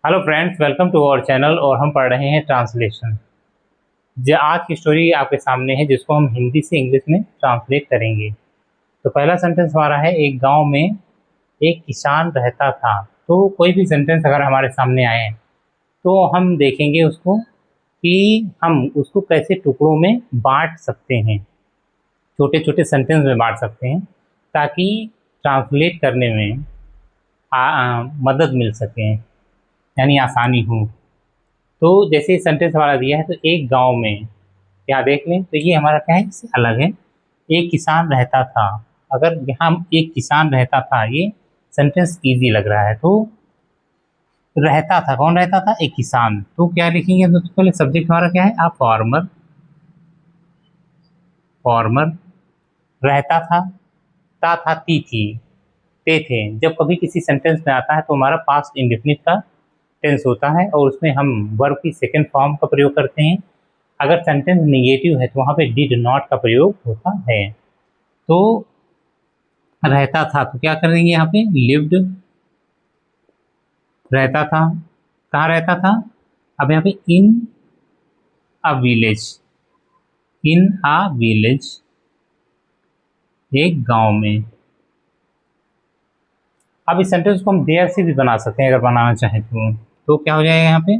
Hello friends, welcome to our channel. और हम पढ़ रहे हैं ट्रांसलेशन। जो आज की स्टोरी आपके सामने है, जिसको हम हिंदी से इंग्लिश में ट्रांसलेट करेंगे। तो पहला सेंटेंस हमारा है, एक गांव में एक किसान रहता था। तो कोई भी सेंटेंस अगर हमारे सामने आए तो हम देखेंगे उसको कि हम उसको कैसे टुकड़ों में बांट सकते हैं, छोटे छोटे सेंटेंस में बांट सकते हैं, ताकि ट्रांसलेट करने में मदद मिल सके, यानी आसानी हो। तो जैसे सेंटेंस हमारा दिया है, तो एक गांव में, क्या देख लें तो ये हमारा क्या है, इससे अलग है। एक किसान रहता था। अगर यहाँ एक किसान रहता था, ये सेंटेंस इजी लग रहा है। तो रहता था, कौन रहता था? एक किसान। तो क्या लिखेंगे? सबसे पहले सब्जेक्ट हमारा क्या है? फार्मर। फार्मर रहता था, ता था, ती थी, ते थे। जब कभी किसी सेंटेंस में आता है तो हमारा पास्ट इंडेफिनिट का टेंस होता है, और उसमें हम वर्ब की सेकंड फॉर्म का प्रयोग करते हैं। अगर सेंटेंस निगेटिव है तो वहाँ पे डिड नॉट का प्रयोग होता है। तो रहता था, तो क्या करेंगे यहाँ पे? लिव्ड। रहता था, कहाँ रहता था? अब यहाँ पे इन a village. In a village, एक गांव में। अब इस सेंटेंस को हम देयर से भी बना सकते हैं, अगर बनाना चाहें तो क्या हो जाएगा यहाँ पे?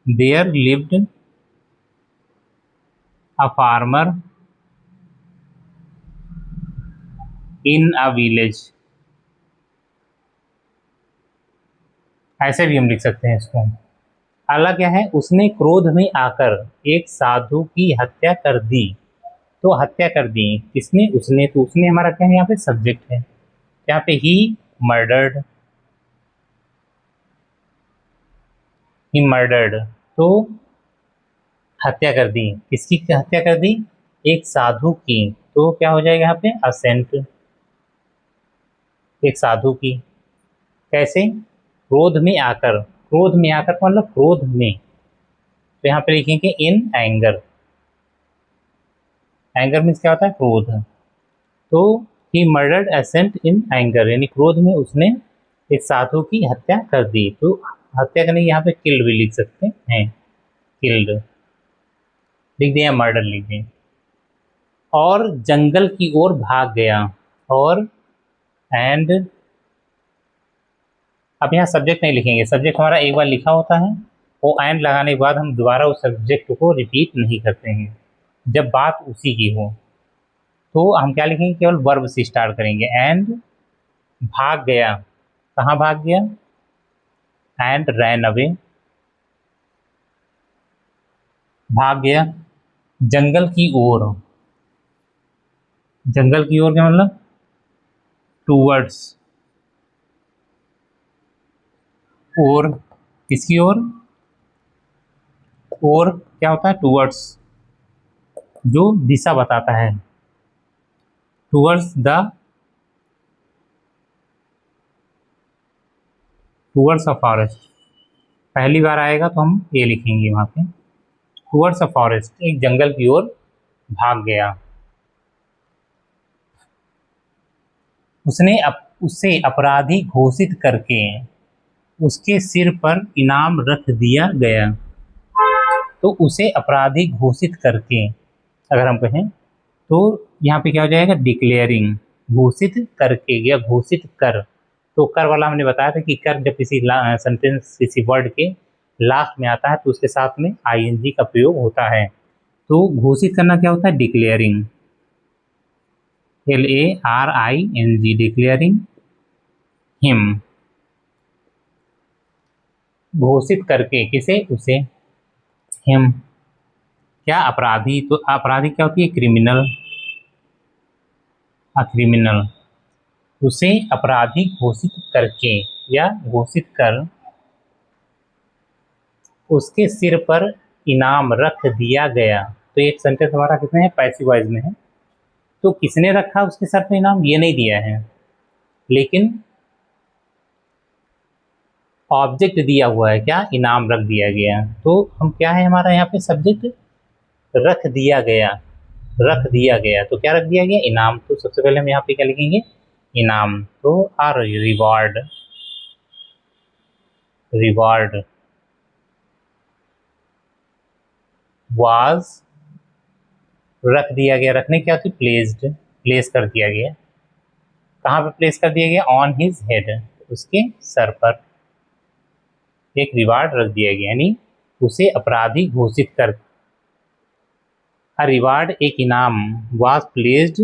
There lived a farmer in a village. ऐसे भी हम लिख सकते हैं इसको। अगला क्या है? उसने क्रोध में आकर एक साधु की हत्या कर दी। तो हत्या कर दी किसने? उसने। तो उसने हमारा क्या है? यहाँ पे सब्जेक्ट है। यहाँ पे ही मर्डर्ड। ही मर्डर्ड, तो हत्या कर दी। किसकी हत्या कर दी? एक साधु की। तो क्या हो जाएगा यहाँ पे? असेंट। एक साधु की। कैसे? क्रोध में आकर। क्रोध में आकर मतलब क्रोध में। तो यहाँ पे लिखेंगे इन एंगर। एंगर मीन्स क्या होता है? क्रोध। तो he murdered a saint in anger, यानी क्रोध में उसने एक साधु की हत्या कर दी। तो हत्या करने यहाँ पे किल्ड भी लिख सकते हैं। किल्ड लिख दिया, मर्डर लिख दिया। और जंगल की ओर भाग गया। और एंड, अब यहाँ सब्जेक्ट नहीं लिखेंगे। सब्जेक्ट हमारा एक बार लिखा होता है, वो एंड लगाने के बाद हम दोबारा उस सब्जेक्ट को रिपीट नहीं करते हैं जब बात उसी की हो। तो हम क्या लिखेंगे? केवल वर्ब से स्टार्ट करेंगे। एंड भाग गया, कहाँ भाग गया? एंड रैन अवे, भाग गया जंगल की ओर। जंगल की ओर क्या मतलब? टूवर्ड्स। और किसकी ओर? और क्या होता है? टूवर्ड्स, जो दिशा बताता है। Towards the, towards a forest. पहली बार आएगा तो हम ये लिखेंगे वहां पे, टूवर्ड्स अ फॉरेस्ट, एक जंगल की ओर भाग गया। उससे अपराधी घोषित करके उसके सिर पर इनाम रख दिया गया। तो उसे अपराधी घोषित करके अगर हम कहें तो यहाँ पे क्या हो जाएगा? डिक्लेयरिंग। घोषित करके या घोषित कर। तो कर वाला हमने बताया था कि कर जब किसी सेंटेंस, किसी वर्ड के लास्ट में आता है तो उसके साथ में आईएनजी का प्रयोग होता है। तो घोषित करना क्या होता है? डिक्लेयरिंग। LARING, declaring him. घोषित करके किसे? उसे। हिम क्या? अपराधी। तो अपराधी क्या होती है? क्रिमिनल। क्रिमिनल। उसे अपराधी घोषित करके या घोषित कर उसके सिर पर इनाम रख दिया गया। तो एक सेंटेंस हमारा किसमें है? पैसिव वॉइस में है। तो किसने रखा उसके सर पे इनाम? ये नहीं दिया है, लेकिन ऑब्जेक्ट दिया हुआ है। क्या? इनाम रख दिया गया। तो हम क्या है हमारा यहाँ पे सब्जेक्ट? रख दिया गया। रख दिया गया, तो क्या रख दिया गया? इनाम। तो सबसे पहले हम यहाँ पे क्या लिखेंगे? इनाम। तो आर रिवॉर्ड। रिवार्ड वाज रख दिया गया, रखने क्या थी, प्लेस्ड, प्लेस कर दिया गया। कहाँ पे प्लेस कर दिया गया, ऑन हिज हेड, उसके सर पर एक रिवार्ड रख दिया गया, यानी उसे अपराधी घोषित कर। अ रिवार्ड एक इनाम, वाज प्लेस्ड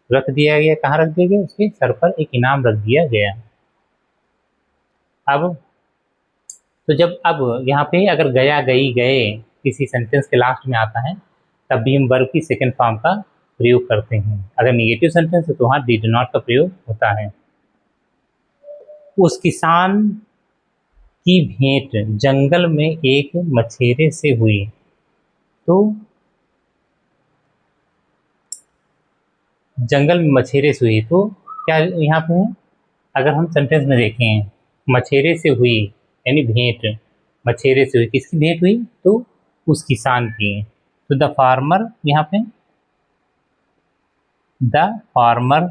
रख दिया गया, कहाँ रख दिया गया, उसके सर पर एक इनाम रख दिया गया। अब तो जब अब यहाँ पे अगर गया, गई, गए किसी सेंटेंस के लास्ट में आता है, तब भी हम वर्ब की सेकंड फॉर्म का प्रयोग करते हैं। अगर निगेटिव सेंटेंस है तो वहाँ डिड नॉट का प्रयोग होता है। उस किसान की भेंट जंगल में एक मछेरे से हुई, तो जंगल में मछेरे से हुई, तो क्या यहाँ पे है, अगर हम सेंटेंस में देखें, मछेरे से हुई यानी भेंट, मछेरे से हुई, किसकी भेंट हुई, तो उस किसान की। तो द फार्मर, यहाँ पे द फार्मर,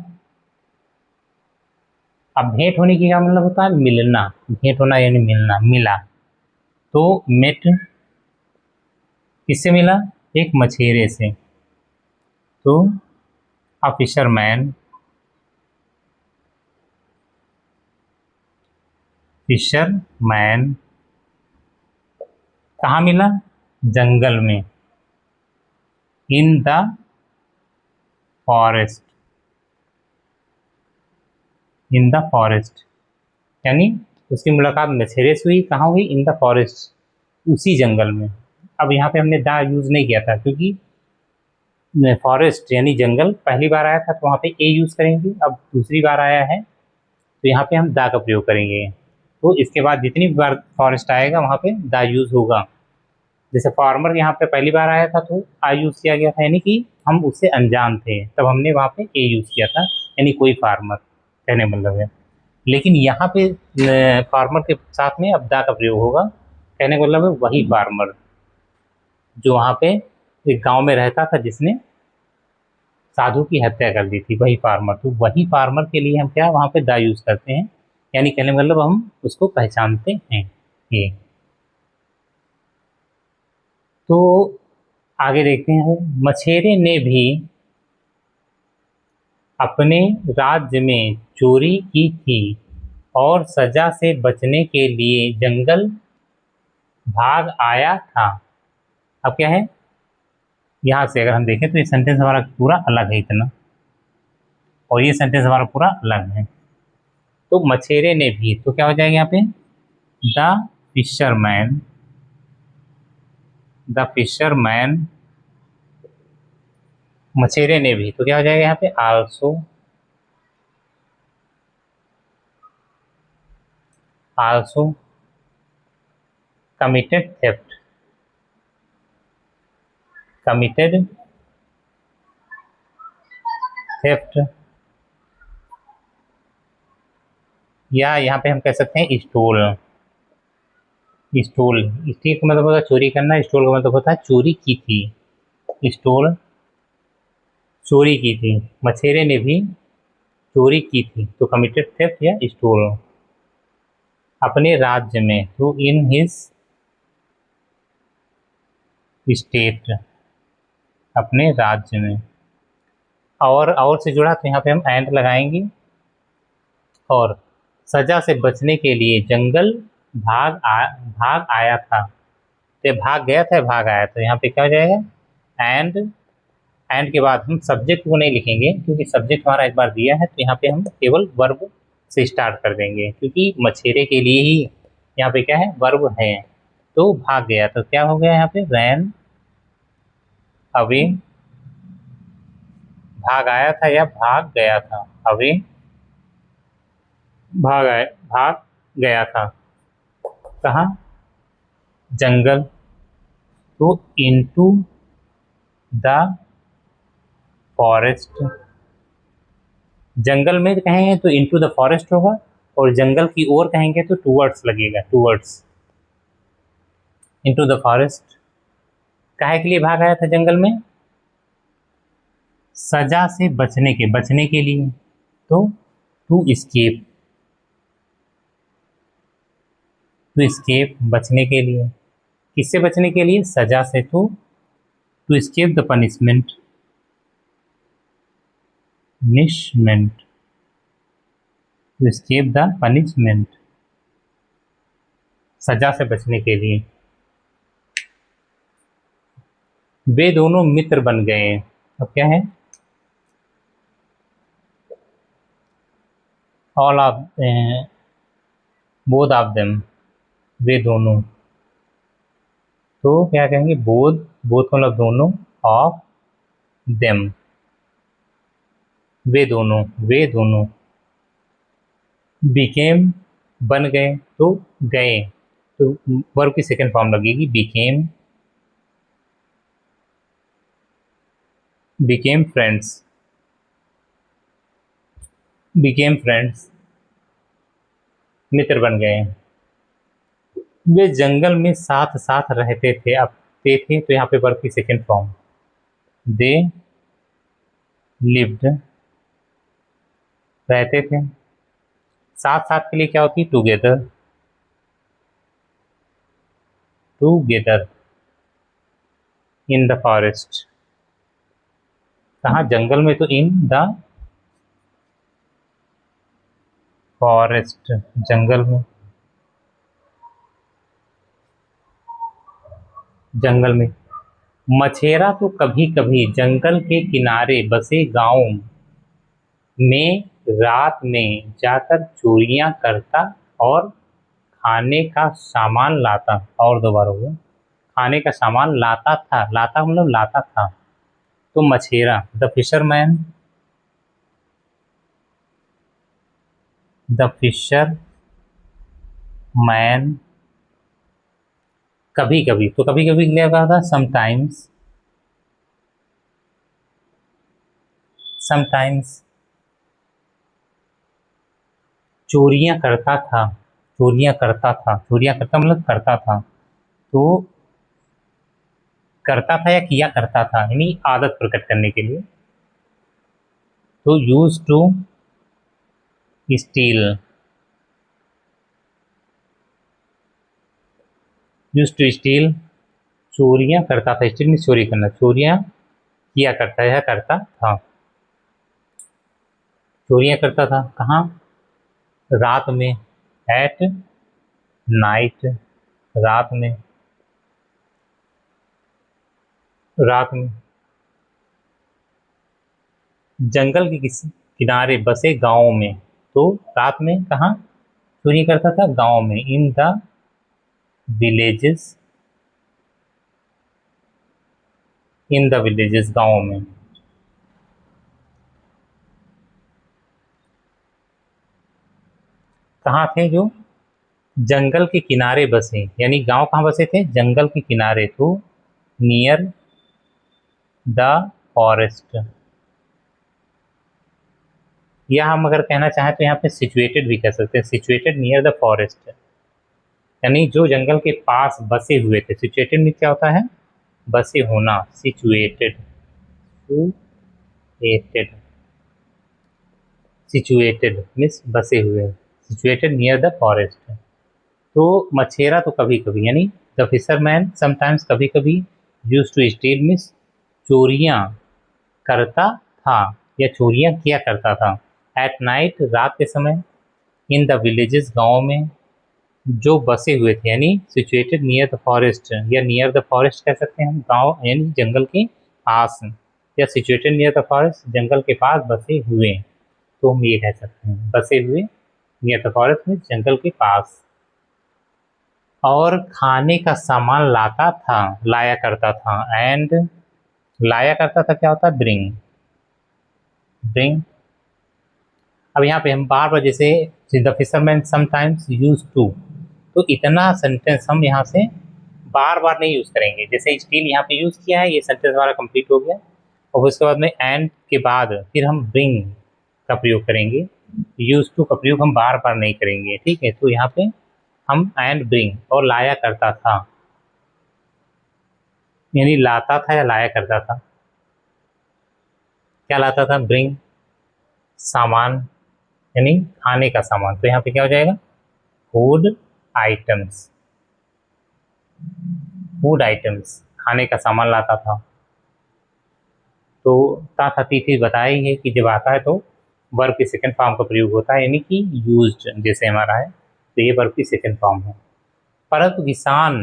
अब भेंट होने की क्या मतलब होता है, मिलना, भेंट होना यानी मिलना, मिला, तो मेट किससे मिला, एक मछेरे से, तो अ फिशरमैन, फिशरमैन कहाँ मिला, जंगल में, in the forest, in the forest, यानी उसकी मुलाकात मछेरे से हुई, कहाँ हुई, इन द फॉरेस्ट, उसी जंगल में। अब यहाँ पे हमने द यूज़ नहीं किया था, क्योंकि फॉरेस्ट यानी जंगल पहली बार आया था तो वहाँ पे ए यूज़ करेंगे, अब दूसरी बार आया है तो यहाँ पे हम द का प्रयोग करेंगे। तो इसके बाद जितनी बार फॉरेस्ट आएगा वहाँ पे द यूज़ होगा। जैसे फार्मर यहाँ पे पहली बार आया था तो आई यूज़ किया गया था, यानी कि हम उससे अनजान थे, तब हमने वहाँ पे ए यूज़ किया था, यानी कोई फार्मर कहने मतलब है। लेकिन यहाँ पे फार्मर के साथ में अब दा का प्रयोग होगा, कहने का मतलब है वही फार्मर जो वहाँ पे एक गांव में रहता था, जिसने साधु की हत्या कर दी थी, वही फार्मर। तो वही फार्मर के लिए हम क्या वहाँ पे दा यूज़ करते हैं, यानी कहने का मतलब हम उसको पहचानते हैं ये। तो आगे देखते हैं, मछेरे ने भी अपने राज्य में चोरी की थी और सजा से बचने के लिए जंगल भाग आया था। अब क्या है, यहाँ से अगर हम देखें तो ये सेंटेंस हमारा पूरा अलग है इतना, और ये सेंटेंस हमारा पूरा अलग है। तो मछेरे ने भी, तो क्या हो जाएगा यहाँ पे, द फिशरमैन, द फिशरमैन, मछेरे ने भी, तो क्या हो जाएगा यहाँ पे, also, also committed theft, committed theft, या यहाँ पे हम कह सकते हैं स्टोल, स्टोल, स्टील का मतलब होता है चोरी करना, स्टोल का मतलब होता है चोरी की थी, स्टोल चोरी की थी, मछेरे ने भी चोरी की थी, तो कमिटेड थेफ्ट या स्टोल, अपने राज्य में, तो इन हिज स्टेट, अपने राज्य में, और से जुड़ा तो यहाँ पे हम एंड लगाएंगे, और सजा से बचने के लिए जंगल भाग आया था, तो भाग गया था, भाग आया, तो यहाँ पे क्या हो जाएगा, एंड के बाद हम सब्जेक्ट को नहीं लिखेंगे, क्योंकि सब्जेक्ट हमारा एक बार दिया है, तो यहाँ पे हम केवल वर्ब से स्टार्ट कर देंगे, क्योंकि मछेरे के लिए ही यहाँ पे क्या है, वर्ब है। तो भाग गया, तो क्या हो गया यहाँ पे, रैन अवे, भाग आया था या भाग गया था, अवे भाग गया था, कहाँ, जंगल, तो इनटू द फॉरेस्ट, जंगल में कहेंगे तो इनटू द फॉरेस्ट होगा, और जंगल की ओर कहेंगे तो टूवर्ड्स लगेगा, टूवर्ड्स, इनटू द फॉरेस्ट, काहे के लिए भाग आया था जंगल में, सजा से बचने के लिए, तो टू एस्केप, टू स्केप बचने के लिए, किससे बचने के लिए? सजा से। टू स्केप द पनिशमेंट, निशमेंट, टू स्केप द पनिशमेंट, सजा से बचने के लिए। वे दोनों मित्र बन गए। अब क्या है? All of, both of them, वे दोनों। तो क्या कहेंगे? बोथ, बोथ मतलब दोनों, ऑफ देम, वे दोनों, वे दोनों। बिकेम बन गए, तो गए, तो वर्ब की सेकंड फॉर्म लगेगी became, became friends, became friends, मित्र बन गए। वे जंगल में साथ साथ रहते थे। अब ते थे तो यहाँ पे वर्ब की सेकंड फॉर्म, दे लिव्ड, रहते थे। साथ साथ के लिए क्या होती है? Together, together in the forest. कहाँ? जंगल में, तो इन द फॉरेस्ट, जंगल में, जंगल में। मछेरा तो कभी कभी जंगल के किनारे बसे गांव में रात में जाकर चोरियां करता और खाने का सामान लाता। और दोबारा हो गया, खाने का सामान लाता था, लाता मतलब लाता था। तो मछेरा, the fisherman, the fisher man, कभी कभी, तो कभी कभी लिया गया था समटाइम्स, समटाइम्स। चोरियां करता था, चोरियां करता था, चोरियां करता मतलब करता था। तो करता था या किया करता था, यानी आदत प्रकट करने के लिए। तो use to steal, use to steal, चोरियां करता था, स्टील में चोरी करना, चोरियां किया करता है, करता था, चोरियां करता था। कहाँ? रात में, एट नाइट, रात में, रात में। जंगल के किसी किनारे बसे गांव में, तो रात में कहाँ चोरी करता था? गांव में, in the villages, in the villages, गांव में। कहाँ थे? जो जंगल के किनारे बसे, यानी गांव कहाँ बसे थे? जंगल के किनारे, तो नियर द फॉरेस्ट। या हम अगर कहना चाहें तो यहाँ पे सिचुएटेड भी कह सकते हैं, सिचुएटेड नियर द फॉरेस्ट, यानी जो जंगल के पास बसे हुए थे। सिचुएटेड में क्या होता है? बसे होना, सिचुएटेड, सिचुएटेड, सिचुएटेड मीन्स बसे हुए, सिचुएटेड नियर द फॉरेस्ट। तो मछेरा तो कभी कभी, यानी द फिशरमैन समटाइम्स, कभी कभी, यूज टू स्टील मीन्स चोरियां करता था या चोरियां किया करता था। एट नाइट, रात के समय। इन द विलेजेस, गाँव में। जो बसे हुए थे, यानी सिचुएटेड नियर द फॉरेस्ट, या नियर द फॉरेस्ट कह सकते हैं हम, गाँव यानी जंगल के पास, या सिचुएटेड नियर द फॉरेस्ट, जंगल के पास बसे हुए। तो हम ये कह सकते हैं, बसे हुए नियर द फॉरेस्ट में, जंगल के पास। और खाने का सामान लाता था, लाया करता था। एंड लाया करता था क्या होता है? Bring, bring. अब यहाँ पे हम बार बार, जैसे the fisherman sometimes use to, तो इतना सेंटेंस हम यहाँ से बार बार नहीं यूज़ करेंगे। जैसे स्टील यहाँ पे यूज़ किया है, ये सेंटेंस हमारा कंप्लीट हो गया। और उसके बाद में एंड के बाद फिर हम ब्रिंग का प्रयोग करेंगे, यूज टू का प्रयोग हम बार बार नहीं करेंगे, ठीक है। तो यहाँ पे हम एंड ब्रिंग, और लाया करता था, यानी लाता था या लाया करता था। क्या लाता था? ब्रिंग, सामान, यानी खाने का सामान। तो यहाँ पे क्या हो जाएगा? फूड आइटम्स, फूड आइटम्स, खाने का सामान लाता था। तो था तिथि बताया ही है कि जब आता है तो वर्ब की सेकंड फॉर्म का प्रयोग होता है, यानी कि यूज्ड जैसे हमारा है, तो ये वर्ब की सेकंड फॉर्म है। परंतु किसान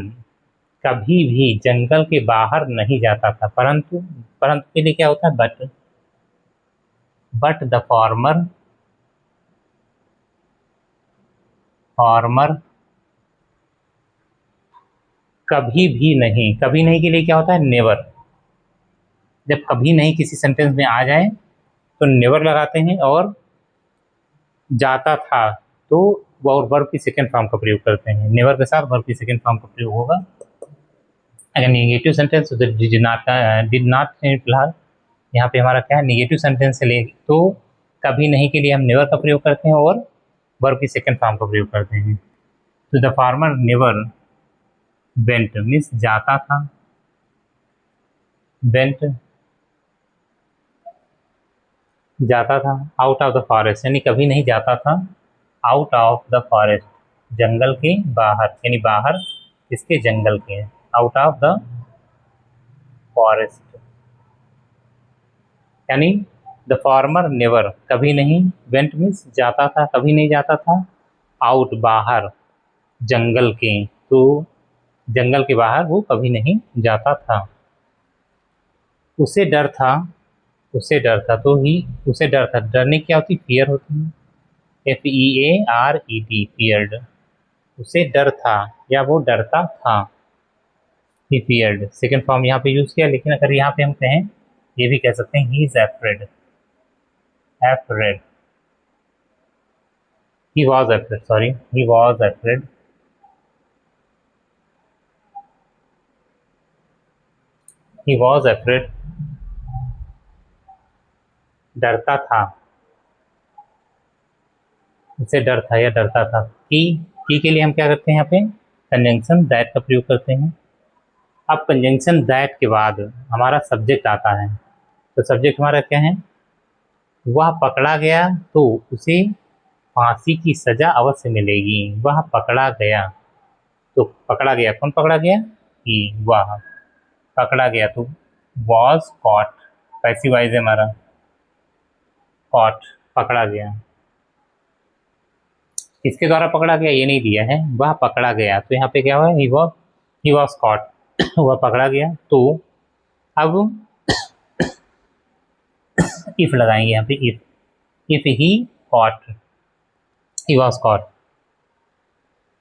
कभी भी जंगल के बाहर नहीं जाता था। परंतु परंतु के लिए क्या होता है? बट द फार्मर कभी भी नहीं, कभी नहीं के लिए क्या होता है? नेवर। जब कभी नहीं किसी सेंटेंस में आ जाए तो नेवर लगाते हैं, और जाता था तो वो वर्ब की सेकंड फॉर्म का प्रयोग करते हैं। नेवर के साथ वर्ब की सेकंड फॉर्म का प्रयोग होगा। अगर निगेटिव सेंटेंस डिड नॉट, फिलहाल यहाँ पे हमारा क्या है? निगेटिव सेंटेंस से ले तो कभी नहीं के लिए हम नेवर का प्रयोग करते हैं और वर्ब की सेकंड फॉर्म का प्रयोग करते हैं। तो the farmer never went means जाता था, वेंट जाता था, आउट ऑफ द फॉरेस्ट यानी कभी नहीं जाता था आउट ऑफ द फॉरेस्ट, जंगल के बाहर, यानी बाहर किसके? जंगल के, आउट ऑफ द फॉरेस्ट। यानी द फार्मर नेवर कभी नहीं, वेंट मीन्स जाता था, कभी नहीं जाता था, आउट बाहर, जंगल के, तो जंगल के बाहर वो कभी नहीं जाता था। उसे डर था, उसे डर था, तो ही उसे डर था। डरने की क्या होती? फियर होती है, FEARED, फियर्ड। उसे डर था या वो डरता था, ही फियर्ड। सेकेंड फॉर्म यहाँ पे यूज किया, लेकिन अगर यहाँ पे हम कहें, ये भी कह सकते हैं he is afraid, afraid, he was afraid, sorry, he was afraid, he was afraid, डरता था, उसे डर था या डरता था। की के लिए हम क्या करते हैं? यहाँ पे कंजंक्शन दैट का प्रयोग करते हैं। अब कंजंक्शन दैट के बाद हमारा सब्जेक्ट आता है, तो सब्जेक्ट हमारा क्या है? वह पकड़ा गया तो उसे फांसी की सजा अवश्य मिलेगी। वह पकड़ा गया, तो पकड़ा गया, कौन पकड़ा गया? कि वह पकड़ा गया, तो वॉज कॉट, पैसिव वॉइस है हमारा, कॉट, पकड़ा गया। किसके द्वारा पकड़ा गया ये नहीं दिया है, वह पकड़ा गया, तो यहाँ पे क्या हुआ? ही वॉज कॉट, वह पकड़ा गया। तो अब इफ लगाएंगे यहाँ पे, if he caught, he was caught,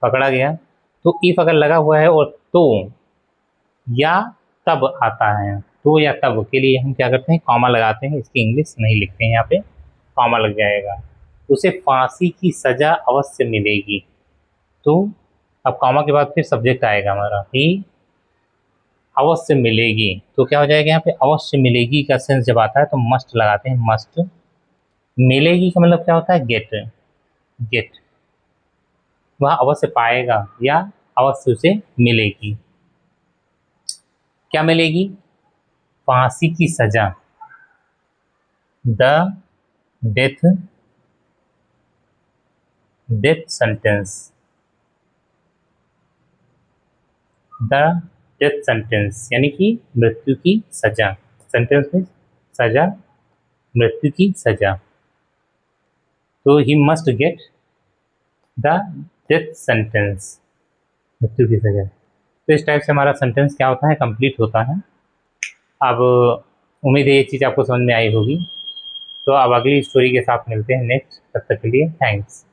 पकड़ा गया, तो इफ अगर लगा हुआ है और तो या तब आता है, तो या तब के लिए हम क्या करते हैं? कॉमा लगाते हैं। इसकी इंग्लिश नहीं लिखते हैं, यहाँ पे कॉमा लग जाएगा। उसे फांसी की सजा अवश्य मिलेगी, तो अब कॉमा के बाद फिर सब्जेक्ट आएगा हमारा, ही अवश्य मिलेगी, तो क्या हो जाएगा यहाँ पे? अवश्य मिलेगी का सेंस जब आता है तो मस्ट लगाते हैं, मस्ट। मिलेगी का मतलब क्या होता है? गेट, गेट, वह अवश्य पाएगा या अवश्य उसे मिलेगी। क्या मिलेगी? फांसी की सजा, the death sentence, the death sentence यानी कि मृत्यु की सजा, सेंटेंस में सजा, मृत्यु की सजा, तो he must get the death sentence, मृत्यु की सजा। तो इस टाइप से हमारा सेंटेंस क्या होता है? कंप्लीट होता है। अब उम्मीद है ये चीज़ आपको समझ में आई होगी। तो अब अगली स्टोरी के साथ मिलते हैं नेक्स्ट, तब तक के लिए थैंक्स।